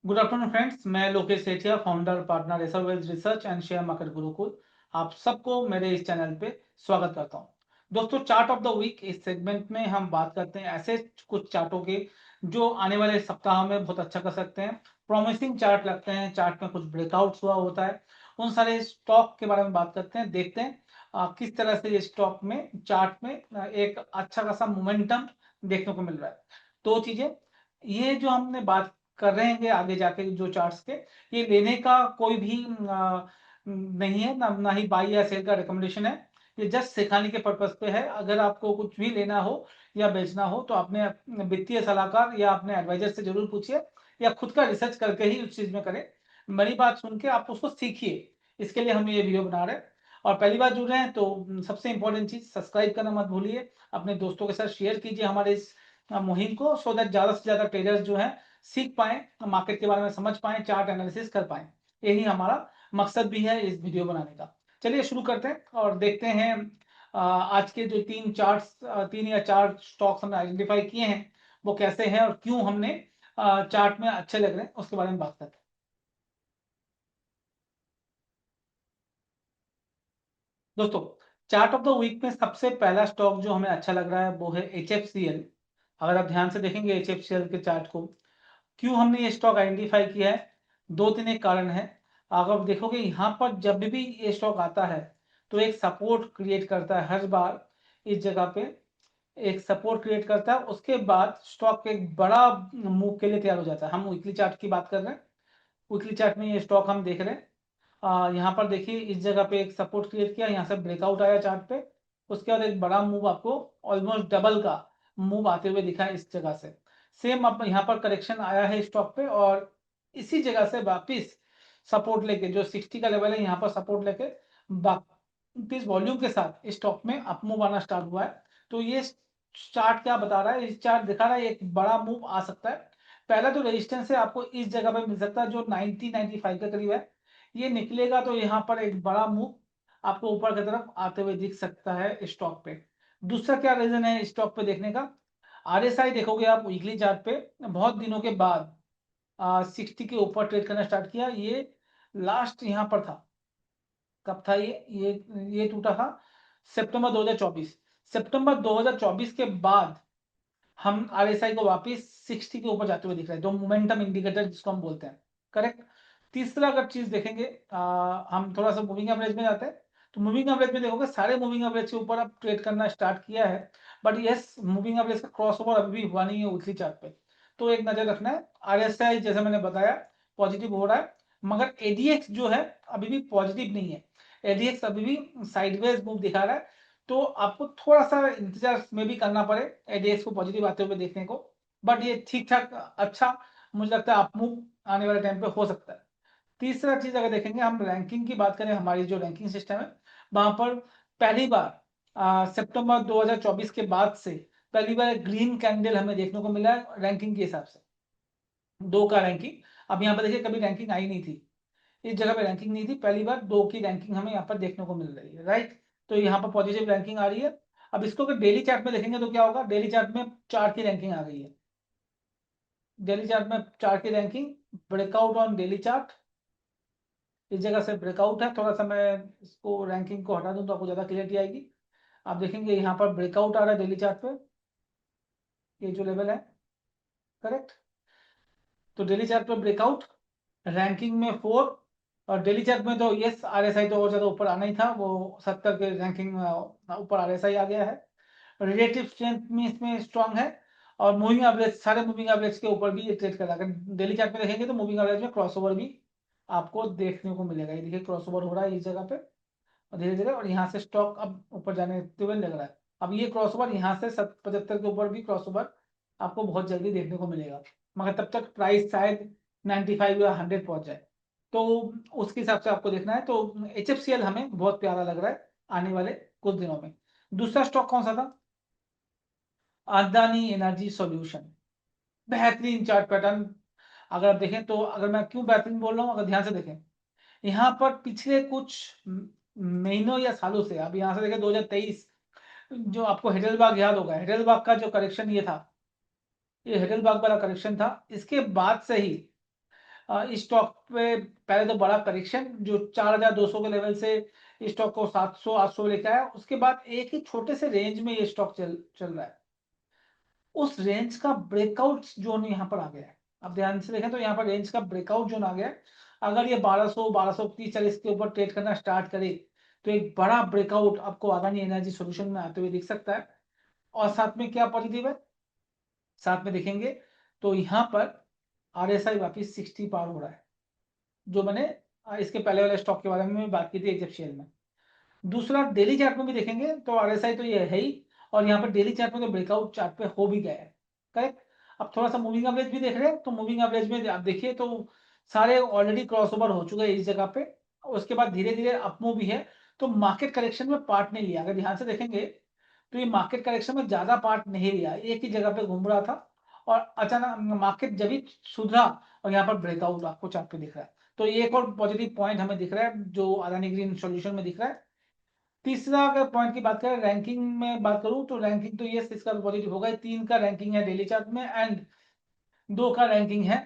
Good afternoon friends, मैं Lokesh Sethia, founder partner Acewealth research and share market Gurukul. आप सबको मेरे इस चैनल पे स्वागत करता हूं। दोस्तों, चार्ट ऑफ द वीक इस सेगमेंट में हम बात करते हैं ऐसे कुछ चार्टों के जो आने वाले सप्ताह में बहुत अच्छा कर सकते हैं। प्रॉमिसिंग चार्ट लगते हैं, चार्ट में कुछ ब्रेकआउट्स हुआ होता है, उन सारे स्टॉक के बारे में बात करते हैं। देखते हैं किस तरह से ये स्टॉक में चार्ट में एक अच्छा खासा मोमेंटम देखने को मिल रहा है। दो चीजें, ये जो हमने बात कर रहे हैं आगे जाके जो चार्ट्स के, ये लेने का कोई भी नहीं है, ना ही बाई या सेल का रिकमेंडेशन है। ये जस्ट सिखाने के पर्पज पे है। अगर आपको कुछ भी लेना हो या बेचना हो तो अपने वित्तीय सलाहकार या अपने एडवाइजर से जरूर पूछिए, या खुद का रिसर्च करके ही उस चीज में करें। मेरी बात सुन के आप उसको सीखिए, इसके लिए हम ये वीडियो बना रहे हैं। और पहली बार जुड़ रहे हैं तो सबसे इंपॉर्टेंट चीज, सब्सक्राइब करना मत भूलिए। अपने दोस्तों के साथ शेयर कीजिए हमारे इस मुहिम को, सो दैट ज्यादा से ज्यादा ट्रेडर्स जो है सीख पाए, मार्केट के बारे में समझ पाए, चार्ट एनालिसिस कर पाए। यही हमारा मकसद भी है इस वीडियो बनाने का। चलिए शुरू करते हैं और देखते हैं आज के जो तीन या चार स्टॉक्स हमने आइडेंटिफाई किए हैं वो कैसे हैं और क्यों हमने चार्ट में अच्छे लग रहे हैं, उसके बारे में बात करते हैं। दोस्तों, चार्ट ऑफ द वीक में सबसे पहला स्टॉक जो हमें अच्छा लग रहा है वो है HFCL। अगर आप ध्यान से देखेंगे HFCL के चार्ट को, क्यों हमने ये स्टॉक आइडेंटिफाई किया है, दो तीन एक कारण है। अगर आप देखोगे यहाँ पर जब भी ये स्टॉक आता है तो एक सपोर्ट क्रिएट करता है, हर बार इस जगह पे एक सपोर्ट क्रिएट करता है, उसके बाद स्टॉक एक बड़ा मूव के लिए तैयार हो जाता है। हम वीकली चार्ट की बात कर रहे हैं, वीकली चार्ट में ये स्टॉक हम देख रहे हैं। यहाँ पर देखिए इस जगह पे एक सपोर्ट क्रिएट किया, यहाँ से ब्रेकआउट आया चार्ट पे, उसके बाद एक बड़ा मूव आपको ऑलमोस्ट डबल का मूव आते हुए दिखा है इस जगह से। सेम अब यहाँ पर करेक्शन आया है स्टॉक पे और इसी जगह से वापिस सपोर्ट लेके जो 60 का लेवल है यहाँ पर सपोर्ट लेके वापिस वॉल्यूम के साथ स्टॉक में अप मूव आना स्टार्ट हुआ है। तो ये चार्ट क्या बता रहा है, इस चार्ट दिखा रहा है एक बड़ा मूव आ सकता है। पहला जो रेजिस्टेंस है आपको इस जगह पे मिल सकता है जो 90-95 के करीब है। ये निकलेगा तो यहाँ पर एक बड़ा मूव आपको ऊपर की तरफ आते हुए दिख सकता है स्टॉक पे। दूसरा क्या रीजन है स्टॉक पे देखने का, RSI देखोगे आप वीकली चार्ट पे, बहुत दिनों के बाद 60 के ऊपर ट्रेड करना स्टार्ट किया। ये लास्ट यहाँ पर था, कब था ये टूटा था सितंबर 2024। सितंबर 2024 के बाद हम RSI को वापस 60 के ऊपर जाते हुए दिख रहे हैं, जो मोमेंटम इंडिकेटर जिसको हम बोलते हैं। करेक्ट। तीसरा अगर चीज देखेंगे, हम थोड़ा सा मूविंग एवरेज में जाते हैं, तो मूविंग एवरेज में देखोगे सारे मूविंग एवरेज के ऊपर अब ट्रेड करना स्टार्ट किया है। बट यस, मूविंग एवरेज का क्रॉस ओवर अभी भी हुआ नहीं है वीकली चार्ट पे, तो एक नजर रखना है। RSI जैसे मैंने बताया पॉजिटिव हो रहा है, मगर ADX जो है अभी भी पॉजिटिव नहीं है। ADX अभी भी साइडवेज मूव दिखा रहा है, तो आपको थोड़ा सा इंतजार में भी करना पड़े ADX को पॉजिटिव आते हुए देखने को। बट ये ठीक ठाक अच्छा, मुझे लगता है अप मूव आने वाले टाइम पे हो सकता है। तीसरा चीज अगर देखेंगे, हम रैंकिंग की बात करें, हमारी जो रैंकिंग सिस्टम है वहां पर पहली बार सितंबर 2024 के बाद से पहली बार ग्रीन कैंडल हमें देखने को मिला है रैंकिंग के हिसाब से, दो का रैंकिंग। अब यहाँ पर देखिए कभी रैंकिंग आई नहीं थी, इस जगह पे रैंकिंग नहीं थी, पहली बार दो की रैंकिंग हमें यहाँ पर देखने को मिल रही है। राइट, तो यहाँ पर पॉजिटिव रैंकिंग आ रही है। अब इसको अगर डेली चार्ट में देखेंगे तो क्या होगा, डेली चार्ट में चार की रैंकिंग आ गई है। डेली चार्ट में चार की ranking, breakout on daily chart, इस जगह से ब्रेकआउट है। थोड़ा सा मैं इसको रैंकिंग को हटा दूं तो आपको ज्यादा क्लियरिटी आएगी। आप देखेंगे यहाँ पर ब्रेकआउट आ रहा है डेली चार्ट पे, ये जो लेवल है। करेक्ट, तो डेली चार्ट पे ब्रेकआउट, रैंकिंग में 4। और डेली चार्ट में तो यस RSI तो और ज्यादा ऊपर आना ही था, वो 70 के रैंकिंग में ऊपर RSI आ गया है। रिलेटिव स्ट्रेंथ में इसमें स्ट्रांग है। और मूविंग एवरेज, सारे मूविंग एवरेज के ऊपर भी ये ट्रेड कर रहा है। अगर डेली चार्ट में देखेंगे तो मूविंग एवरेज में क्रॉसओवर भी आपको देखने को मिलेगा। ये देखिए क्रॉसओवर हो रहा है इस जगह पे और धीरे धीरे, और यहाँ से स्टॉक अब ऊपर जाने हुए लग रहा है। अब ये क्रॉसओवर यहाँ से 75 के ऊपर भी क्रॉसओवर आपको बहुत जल्दी देखने को मिलेगा, मगर तब तक प्राइस शायद 95 या 100 पहुंच जाए, तो उसके हिसाब से आपको देखना है। तो HFCL हमें बहुत प्यारा लग रहा है आने वाले कुछ दिनों में। दूसरा स्टॉक कौन सा था, अदानी एनर्जी सॉल्यूशन। बेहतरीन चार्ट पैटर्न। अगर आप देखें तो, अगर मैं क्यों बेहतरीन बोल रहा हूँ, अगर ध्यान से देखें, यहाँ पर पिछले कुछ महीनों या सालों से, अब यहाँ से देखें 2023, जो आपको हेडलबाग याद होगा, हेडलबाग का जो करेक्शन ये था, ये हेडलबाग वाला करेक्शन था, इसके बाद से ही इस स्टॉक पे पहले तो बड़ा करेक्शन जो 4200 के लेवल से स्टॉक को 700-800 लेकर आया, उसके बाद एक ही छोटे से रेंज में ये स्टॉक चल रहा है। उस रेंज का ब्रेकआउट जोन यहाँ पर आ गया है। अब ध्यान से देखें तो यहाँ पर रेंज का ब्रेकआउट जोन आ गया है। अगर ये 1200 1230-40 के ऊपर ट्रेड करना स्टार्ट करे तो एक बड़ा ब्रेकआउट आपको अदानी एनर्जी सॉल्यूशन में आते हुए दिख सकता है। और साथ में क्या पॉजिटिव है, साथ में देखेंगे तो यहाँ पर RSI वापिस 60 पार हो रहा है, जो मैंने इसके पहले वाले स्टॉक के बारे में बात की थी HFCL में। दूसरा डेली चार्ट में भी देखेंगे तो RSI तो ये है ही, और यहाँ पर डेली चार्ट में तो ब्रेकआउट चार्ट पे हो भी गया है, करेक्ट। अब थोड़ा सा मूविंग एवरेज भी देख रहे हैं तो मूविंग एवरेज में आप देखिए तो सारे ऑलरेडी क्रॉसओवर हो चुके हैं इस जगह पे। उसके बाद धीरे धीरे अपमूव भी है, तो मार्केट करेक्शन में पार्ट नहीं लिया। अगर ध्यान से देखेंगे तो ये मार्केट करेक्शन में ज्यादा पार्ट नहीं लिया, एक ही जगह पे घूम रहा था और अचानक मार्केट जब ही सुधरा और यहाँ पर ब्रेकआउट आपको चार्ट पे दिख रहा है। तो ये एक और पॉजिटिव पॉइंट हमें दिख रहा है जो अदानी ग्रीन सॉल्यूशन में दिख रहा है। तीसरा अगर पॉइंट की बात करें, रैंकिंग में बात करूं तो रैंकिंग तो ये इसका पॉजिटिव होगा। 3 का रैंकिंग है डेली चार्ट में एंड 2 का रैंकिंग है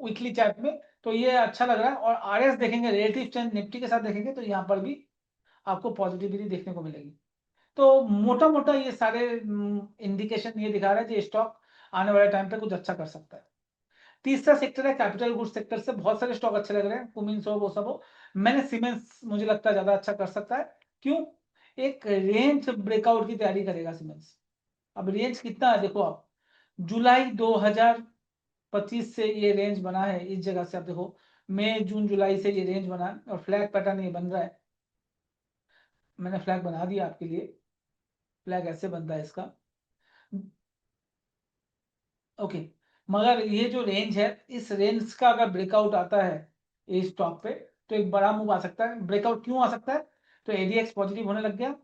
वीकली चार्ट में, तो ये अच्छा लग रहा है। और RS देखेंगे रिलेटिव स्ट्रेंथ निफ्टी के साथ देखेंगे तो यहाँ पर भी आपको पॉजिटिविटी देखने को मिलेगी। तो मोटा मोटा ये सारे इंडिकेशन ये दिखा रहा है कि स्टॉक आने वाले टाइम पे कुछ अच्छा कर सकता है। तीसरा सेक्टर है कैपिटल गुड्स सेक्टर से बहुत सारे स्टॉक अच्छे लग रहे हैं, कुमिंस हो वो सब हो। मैंने सीमेंस मुझे लगता है ज्यादा अच्छा कर सकता है। क्यों? एक रेंज ब्रेकआउट की तैयारी करेगा सीमेंस। अब रेंज कितना है देखो आप, जुलाई 2025 से ये रेंज बना है इस जगह से। आप देखो मई जून जुलाई से ये रेंज बना है और फ्लैग पैटर्न ये बन रहा है। मैंने फ्लैग बना दिया आपके लिए, फ्लैग ऐसे बनता है इसका, ओके। मगर ये जो रेंज है इस रेंज का अगर ब्रेकआउट आता है इस स्टॉक पे तो एक बड़ा मूव आ सकता है। ब्रेकआउट क्यों आ सकता है? तो ADX पॉजिटिव होने लग गया,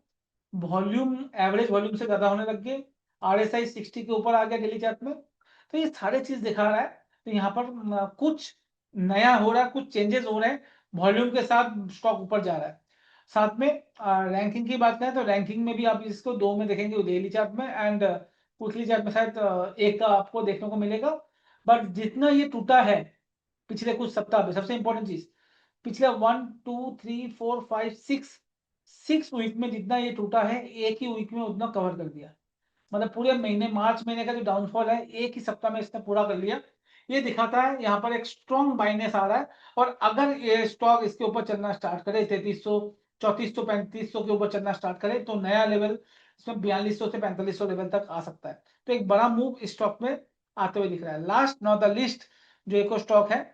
वॉल्यूम एवरेज वॉल्यूम से ज्यादा होने लग गए, RSI 60 के ऊपर आ गया डेली चार्ट में। तो ये सारे चीज दिखा रहा है तो यहाँ पर कुछ नया हो रहा है, कुछ चेंजेस हो रहे हैं, वॉल्यूम के साथ स्टॉक ऊपर जा रहा है। साथ में रैंकिंग की बात करें तो रैंकिंग में भी आप इसको 2 में देखेंगे, डेली चार्ट में एंड वीकली चार्ट में शायद 1 का आपको देखने को मिलेगा। बट जितना ये टूटा है पिछले कुछ सप्ताह में, सबसे इंपॉर्टेंट चीज, पिछले 1 2 3 4 5 6 वीक में जितना ये टूटा है एक ही वीक में उतना कवर कर दिया। मतलब पूरे महीने मार्च महीने का जो डाउनफॉल है एक ही सप्ताह में इसने पूरा कर लिया। ये दिखाता है यहाँ पर एक स्ट्रॉन्ग बाइनेस आ रहा है। और अगर ये स्टॉक इसके ऊपर चलना स्टार्ट करे 3300 3400 3500 के ऊपर चलना स्टार्ट करे तो नया लेवल इसमें 4200 से 4500 लेवल तक आ सकता है। तो एक बड़ा मूव स्टॉक में आते हुए दिख रहा है। लास्ट नॉट द लिस्ट जो एक और स्टॉक है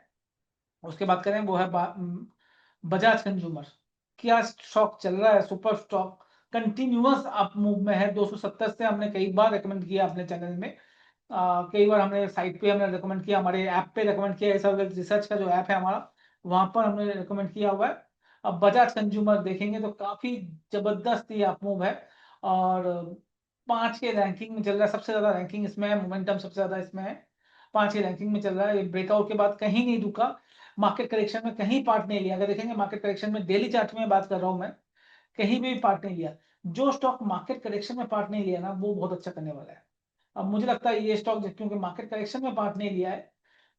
उसके बात करें वो है बजाज कंज्यूमर। क्या स्टॉक चल रहा है, super stock continuous up move में है। 270 से हमने कई बार रेकमेंड किया अपने चैनल में, कई बार हमने साइट पे हमने रेकमेंड किया, हमारे ऐप पे रेकमेंड किया, ऐसा रिसर्च का जो ऐप है हमारा वहां पर हमने रेकमेंड किया हुआ है। अब बजाज कंज्यूमर देखेंगे तो काफी जबरदस्त ये अप मूव है और 5 के रैंकिंग में चल रहा है। सबसे ज्यादा रैंकिंग इसमें है, मोमेंटम सबसे ज्यादा इसमें है, 5 के रैंकिंग में चल रहा है। ये ब्रेकआउट के बाद कहीं नहीं रुका, मार्केट करेक्शन में कहीं पार्ट नहीं लिया। अगर देखेंगे मार्केट करेक्शन में डेली चार्ट में बात कर रहा हूं मैं, कहीं भी पार्ट नहीं लिया। जो स्टॉक मार्केट करेक्शन में पार्ट नहीं लिया ना वो बहुत अच्छा करने वाला है। अब मुझे लगता है ये स्टॉक क्योंकि मार्केट करेक्शन में पार्ट नहीं लिया है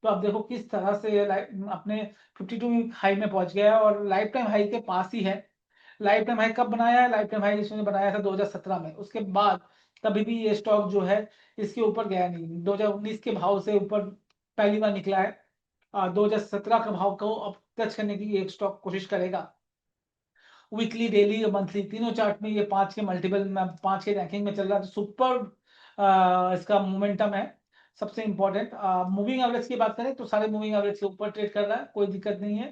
तो आप देखो किस तरह से अपने 52 हाई में पहुंच गया है और लाइफ टाइम हाई के पास ही है। लाइफ टाइम हाई कब बनाया है? लाइफ टाइम हाई इसने बनाया था 2017 में। उसके बाद कभी भी ये स्टॉक जो है इसके ऊपर गया नहीं। 2019 के भाव से ऊपर पहली बार निकला है। 2017 का भाव को अब टच करने की एक स्टॉक कोशिश करेगा। वीकली डेली और मंथली तीनों चार्ट में ये 5 के मल्टीपल में, 5 के रैंकिंग में चल रहा है। तो सुपर इसका मोमेंटम है। सबसे इंपॉर्टेंट मूविंग एवरेज की बात करें तो सारे मूविंग एवरेज के ऊपर ट्रेड कर रहा है, कोई दिक्कत नहीं है।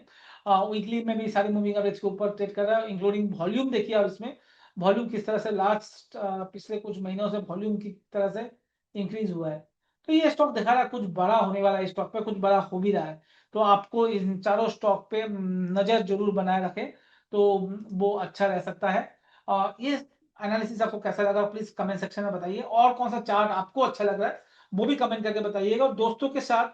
वीकली में भी सारे मूविंग एवरेज के ऊपर ट्रेड कर रहा है, इंक्लूडिंग वॉल्यूम। देखिए आप इसमें वॉल्यूम किस तरह से लास्ट पिछले कुछ महीनों से वॉल्यूम की तरह से इंक्रीज हुआ है। तो ये स्टॉक दिखा रहा है कुछ बड़ा होने वाला है, स्टॉक पे कुछ बड़ा हो भी रहा है। तो आपको इन चारों स्टॉक पे नजर जरूर बनाए रखें तो वो अच्छा रह सकता है। ये एनालिसिस आपको कैसा लगा प्लीज कमेंट सेक्शन में बताइए, और कौन सा चार्ट आपको अच्छा लग रहा है वो भी कमेंट करके बताइएगा। और दोस्तों के साथ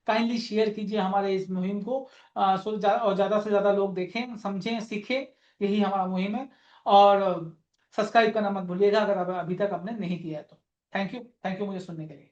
काइंडली शेयर कीजिए हमारे इस मुहिम को, सो और ज्यादा से ज्यादा लोग देखें, समझें, सीखें। यही हमारा मुहिम है। और सब्सक्राइब करना मत भूलिएगा अगर अभी तक आपने नहीं किया है तो। थैंक यू मुझे सुनने के लिए।